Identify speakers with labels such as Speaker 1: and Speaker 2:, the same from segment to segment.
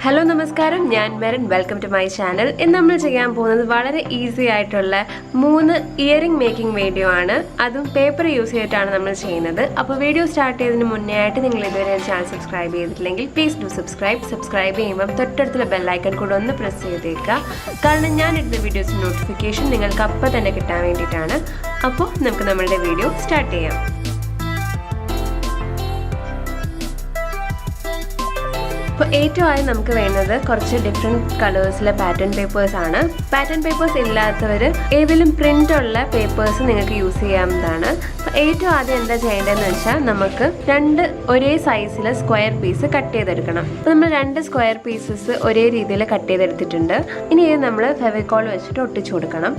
Speaker 1: Hello, Namaskaram. I am Merin. Welcome to my channel. In this video, we will very easy three earring making video. That's paper use it. If video start channel subscribe please do subscribe. Subscribe the bell icon press the videos notification. So, video start. For ഏറ്റവും നമുക്ക് വേണ്ടത് കുറച്ച് different കളേഴ്സിലെ pattern papers ആണ്. Pattern papers ഇല്ലാത്തവര് ഏതെങ്കിലും print ഉള്ള papers നിങ്ങൾക്ക് use ചെയ്യാവുന്നതാണ്. ഏറ്റവും ആദ്യം എന്താ ചെയ്യേണ്ടതെന്ന് വെച്ചാൽ നമുക്ക് രണ്ട് ഒരേ സൈസിലെ സ്ക്വയർ പീസ് കട്ട് ചെയ്തെടുക്കണം. അപ്പോൾ നമ്മൾ രണ്ട് സ്ക്വയർ പീസസ് ഒരേ രീതിയിൽ കട്ട് ചെയ്തെടുത്തിട്ടുണ്ട്. ഇനി ഇത് നമ്മൾ ഫെവിക്കോൾ വെച്ചിട്ട് ഒട്ടിച്ചു കൊടുക്കണം.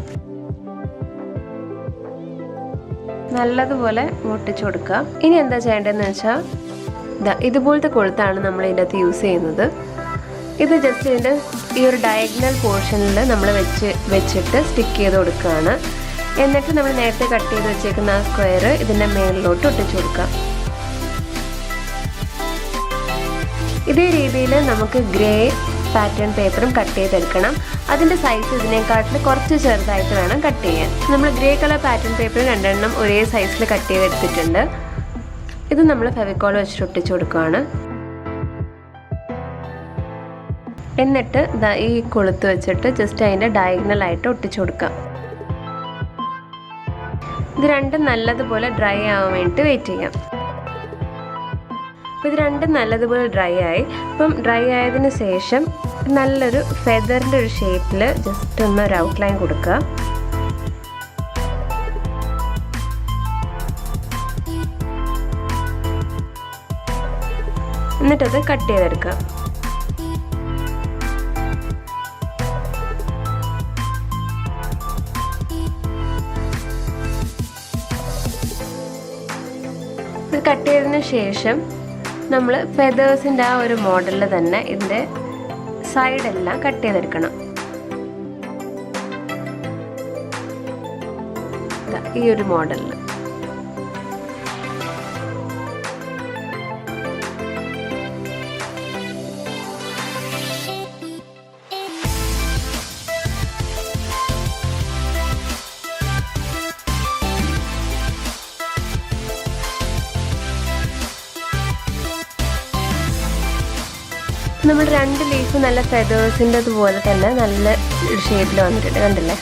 Speaker 1: നല്ലതുപോലെ ഒട്ടിച്ചു കൊടുക്കുക. ഇനി എന്താ ചെയ്യേണ്ടതെന്ന് വെച്ചാൽ ഇതുപോലത്തെ കൊളുത്താണ് നമ്മൾ ഇതിനകത്ത് യൂസ് ചെയ്യുന്നത്. ഇത് ജസ്റ്റ് ഇതിൻ്റെ ഈ ഒരു ഡയഗണൽ പോർഷനിൽ നമ്മൾ വെച്ചിട്ട് സ്റ്റിക്ക് ചെയ്ത് കൊടുക്കുകയാണ്. എന്നിട്ട് നമ്മൾ നേരത്തെ കട്ട് ചെയ്ത് വെച്ചേക്കുന്ന ആ സ്ക്വയർ ഇതിൻ്റെ മേളിലോട്ട് ഒട്ടിച്ചു കൊടുക്കുക. ഇതേ രീതിയിൽ നമുക്ക് ഗ്രേ പാറ്റേൺ പേപ്പറും കട്ട് ചെയ്തെടുക്കണം. അതിൻ്റെ സൈസ് ഇതിനെക്കാട്ടിൽ കുറച്ച് ചെറുതായിട്ട് വേണം കട്ട് ചെയ്യാൻ. നമ്മൾ ഗ്രേ കളർ പാറ്റേൺ പേപ്പർ രണ്ടെണ്ണം ഒരേ സൈസിൽ കട്ട് ചെയ്തെടുത്തിട്ടുണ്ട്. ഇത് നമ്മൾ ഫെവിക്കോൾ വെച്ചിട്ട് ഒട്ടിച്ചു കൊടുക്കുകയാണ്. എന്നിട്ട് ഈ കൊളുത്ത് വെച്ചിട്ട് ജസ്റ്റ് അതിൻ്റെ ഡയഗണലായിട്ട് ഒട്ടിച്ചു കൊടുക്കുക. ഇത് രണ്ടും നല്ലതുപോലെ ഡ്രൈ ആവാൻ വേണ്ടിയിട്ട് വെയിറ്റ് ചെയ്യാം. ഇത് രണ്ടും നല്ലതുപോലെ ഡ്രൈ ആയി. അപ്പം ഡ്രൈ ആയതിന് ശേഷം നല്ലൊരു ഫെദറിൻ്റെ ഒരു ഷേപ്പിൽ ജസ്റ്റ് ഒന്ന് ഒരു ഔട്ട്ലൈൻ കൊടുക്കുക. എന്നിട്ടത് കട്ട് ചെയ്തെടുക്കുക. ഇത് കട്ട് ചെയ്തതിന് ശേഷം നമ്മൾ ഫെദേഴ്സിൻ്റെ ആ ഒരു മോഡലിൽ തന്നെ ഇതിൻ്റെ സൈഡെല്ലാം കട്ട് ചെയ്തെടുക്കണം. ഈ ഒരു മോഡലിൽ നമ്മൾ രണ്ട് ലീഫ് നല്ല ഫെദേഴ്സിൻ്റെ അതുപോലെ തന്നെ നല്ല ഷേപ്പിൽ വന്നിട്ടുണ്ട്, കണ്ടില്ലേ?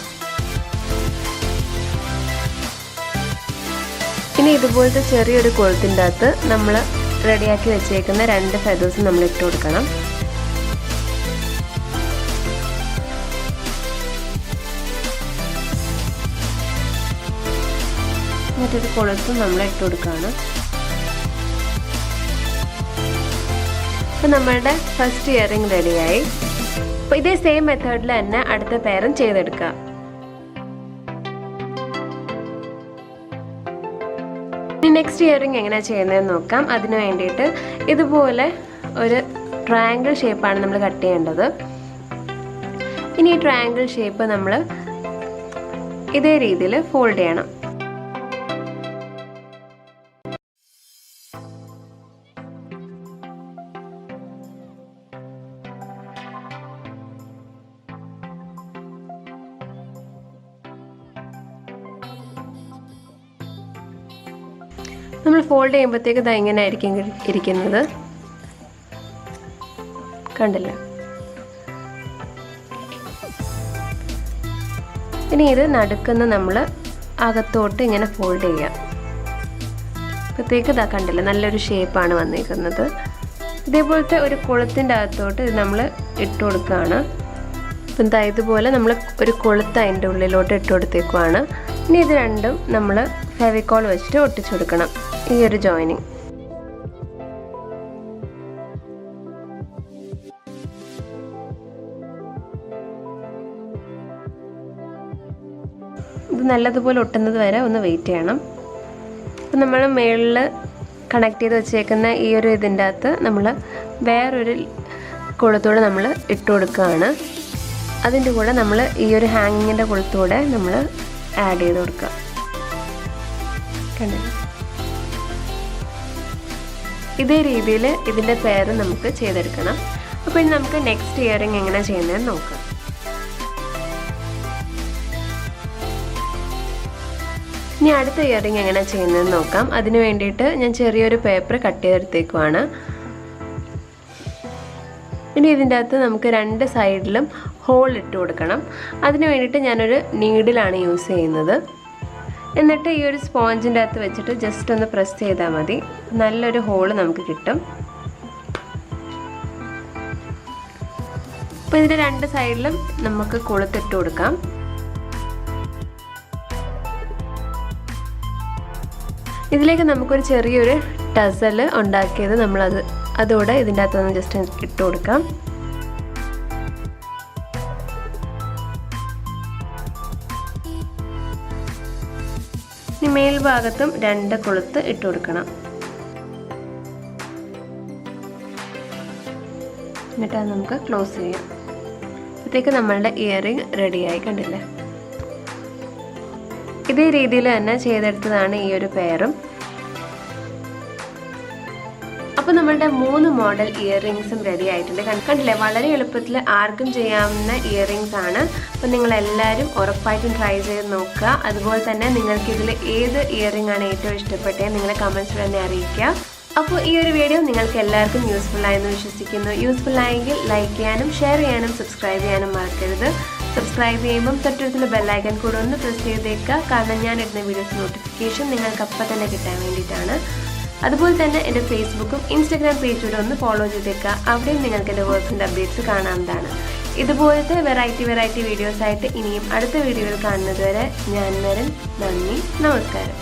Speaker 1: ഇനി ഇതുപോലത്തെ ചെറിയൊരു കൊളുത്തിൻ്റെ അകത്ത് നമ്മൾ റെഡിയാക്കി വെച്ചേക്കുന്ന രണ്ട് ഫെദേഴ്സ് നമ്മൾ ഇട്ട് കൊടുക്കണം. എന്നിട്ടൊരു കൊളുത്തും നമ്മൾ ഇട്ട് കൊടുക്കുകയാണ്. അപ്പോൾ നമ്മളുടെ ഫസ്റ്റ് ഇയറിംഗ് റെഡിയായി. അപ്പോൾ ഇതേ സെയിം മെത്തേഡിൽ തന്നെ അടുത്ത പെയറും ചെയ്തെടുക്കുക. ഇനി നെക്സ്റ്റ് ഇയറിംഗ് എങ്ങനെയാണ് ചെയ്യുന്നതെന്ന് നോക്കാം. അതിന് വേണ്ടിയിട്ട് ഇതുപോലെ ഒരു ട്രയാങ്കിൾ ഷേപ്പാണ് നമ്മൾ കട്ട് ചെയ്യേണ്ടത്. ഇനി ഈ ട്രയാങ്കിൾ ഷേപ്പ് നമ്മൾ ഇതേ രീതിയിൽ ഫോൾഡ് ചെയ്യണം. നമ്മൾ ഫോൾഡ് ചെയ്യുമ്പോഴത്തേക്ക് ഇത് ഇങ്ങനെ ആയിരിക്കും ഇരിക്കുന്നത്, കണ്ടില്ല? ഇനി ഇത് നടുക്കുന്ന നമ്മൾ അകത്തോട്ട് ഇങ്ങനെ ഫോൾഡ് ചെയ്യാം. അപ്പോഴത്തേക്ക് ഇതാ കണ്ടില്ല, നല്ലൊരു ഷേപ്പാണ് വന്നിരിക്കുന്നത്. ഇതേപോലത്തെ ഒരു കൊളുത്തിൻ്റെ അകത്തോട്ട് ഇത് നമ്മൾ ഇട്ട് കൊടുക്കുകയാണ്. അപ്പം ഇതുപോലെ നമ്മൾ ഒരു കൊളുത്ത് അതിൻ്റെ ഉള്ളിലോട്ട് ഇട്ട് കൊടുത്തേക്കുവാണ്. ഇനി ഇത് രണ്ടും നമ്മൾ ഫെവിക്കോൾ വെച്ചിട്ട് ഒട്ടിച്ചു കൊടുക്കണം, ഈ ഒരു ജോയിനിങ്. ഇത് നല്ലതുപോലെ ഒട്ടുന്നത് വരെ ഒന്ന് വെയിറ്റ് ചെയ്യണം. അപ്പം നമ്മൾ മുകളിൽ കണക്ട് ചെയ്ത് വെച്ചേക്കുന്ന ഈ ഒരു ഇതിൻ്റെ അകത്ത് നമ്മൾ വേറൊരു കൊളുത്തൂടെ നമ്മൾ ഇട്ട് കൊടുക്കുകയാണ്. അതിൻ്റെ കൂടെ നമ്മൾ ഈ ഒരു ഹാങ്ങിങ്ങിൻ്റെ കൊളുത്തൂടെ നമ്മൾ ആഡ് ചെയ്ത് കൊടുക്കുക. കണ്ടില്ല? ഇതേ രീതിയിൽ ഇതിൻ്റെ പെയർ നമുക്ക് ചെയ്തെടുക്കണം. അപ്പോൾ ഇനി നമുക്ക് നെക്സ്റ്റ് ഇയറിംഗ് എങ്ങനെ ചെയ്യുന്നതെന്ന് നോക്കാം. ഇനി അടുത്ത ഇയറിംഗ് എങ്ങനെ ചെയ്യുന്നതെന്ന് നോക്കാം. അതിന് വേണ്ടിയിട്ട് ഞാൻ ചെറിയൊരു പേപ്പർ കട്ട് ചെയ്തെടുത്തേക്കുവാണ്. ഇനി ഇതിൻ്റെ അകത്ത് നമുക്ക് 2 സൈഡിലും ഹോൾ ഇട്ട് കൊടുക്കണം. അതിന് വേണ്ടിയിട്ട് ഞാനൊരു നീഡിലാണ് യൂസ് ചെയ്യുന്നത്. എന്നിട്ട് ഈ ഒരു സ്പോഞ്ചിൻ്റെ അകത്ത് വെച്ചിട്ട് ജസ്റ്റ് ഒന്ന് പ്രസ് ചെയ്താൽ മതി. നല്ലൊരു ഹോൾ നമുക്ക് കിട്ടും. അപ്പോൾ ഇതിൻ്റെ 2 സൈഡിലും നമുക്ക് കൊളുത്തിട്ട് കൊടുക്കാം. ഇതിലേക്ക് നമുക്കൊരു ചെറിയൊരു ടസൽ ഉണ്ടാക്കിയത് അതോടെ ഇതിൻ്റെ അകത്തൊന്ന് ജസ്റ്റ് ഇട്ട് കൊടുക്കാം. ഇനി മേൽഭാഗത്തും 2 കൊളുത്ത് ഇട്ട് കൊടുക്കണം. എന്നിട്ട് അത് നമുക്ക് ക്ലോസ് ചെയ്യാം. അപ്പോഴത്തേക്ക് നമ്മളുടെ ഇയറിംഗ് റെഡിയായി. കണ്ടില്ലേ? ഇതേ രീതിയിൽ തന്നെ ചെയ്തെടുത്തതാണ് ഈ ഒരു പെയറും. അപ്പോൾ നമ്മളുടെ 3 മോഡൽ ഇയറിംഗ്സും റെഡി ആയിട്ടുണ്ട്. കണ്ടില്ലേ? വളരെ എളുപ്പത്തിൽ ആർക്കും ചെയ്യാവുന്ന ഇയറിംഗ്സ് ആണ്. അപ്പോൾ നിങ്ങളെല്ലാവരും ഉറപ്പായിട്ടും ട്രൈ ചെയ്ത് നോക്കുക. അതുപോലെ തന്നെ നിങ്ങൾക്ക് ഇതിൽ ഏത് ഇയറിംഗ് ആണ് ഏറ്റവും ഇഷ്ടപ്പെട്ടത് നിങ്ങളെ കമൻസിൽ തന്നെ അറിയിക്കുക. അപ്പോൾ ഈ ഒരു വീഡിയോ നിങ്ങൾക്ക് എല്ലാവർക്കും യൂസ്ഫുൾ ആയെന്ന് വിശ്വസിക്കുന്നു. യൂസ്ഫുൾ ആയെങ്കിൽ ലൈക്ക് ചെയ്യാനും ഷെയർ ചെയ്യാനും സബ്സ്ക്രൈബ് ചെയ്യാനും മറക്കരുത്. സബ്സ്ക്രൈബ് ചെയ്യുമ്പം തൊട്ടടുത്തുള്ള ബെല്ലൈക്കൺ കൂടെ ഒന്ന് പ്രസ് ചെയ്തേക്കുക. കാരണം ഞാൻ ഇടുന്ന വീഡിയോസ് നോട്ടിഫിക്കേഷൻ നിങ്ങൾക്ക് അപ്പം തന്നെ കിട്ടാൻ വേണ്ടിയിട്ടാണ്. അതുപോലെ തന്നെ എൻ്റെ ഫേസ്ബുക്കും ഇൻസ്റ്റാഗ്രാം പേജൂടെ ഒന്ന് ഫോളോ ചെയ്തേക്കുക. അവിടെയും നിങ്ങൾക്ക് എൻ്റെ വർക്കിൻ്റെ അപ്ഡേറ്റ്സ് കാണാവുന്നതാണ്. ഇതുപോലത്തെ വെറൈറ്റി വീഡിയോസായിട്ട് ഇനിയും അടുത്ത വീഡിയോയിൽ കാണുന്നത് വരെ ഞാൻ മെറിൻ. നന്ദി, നമസ്കാരം.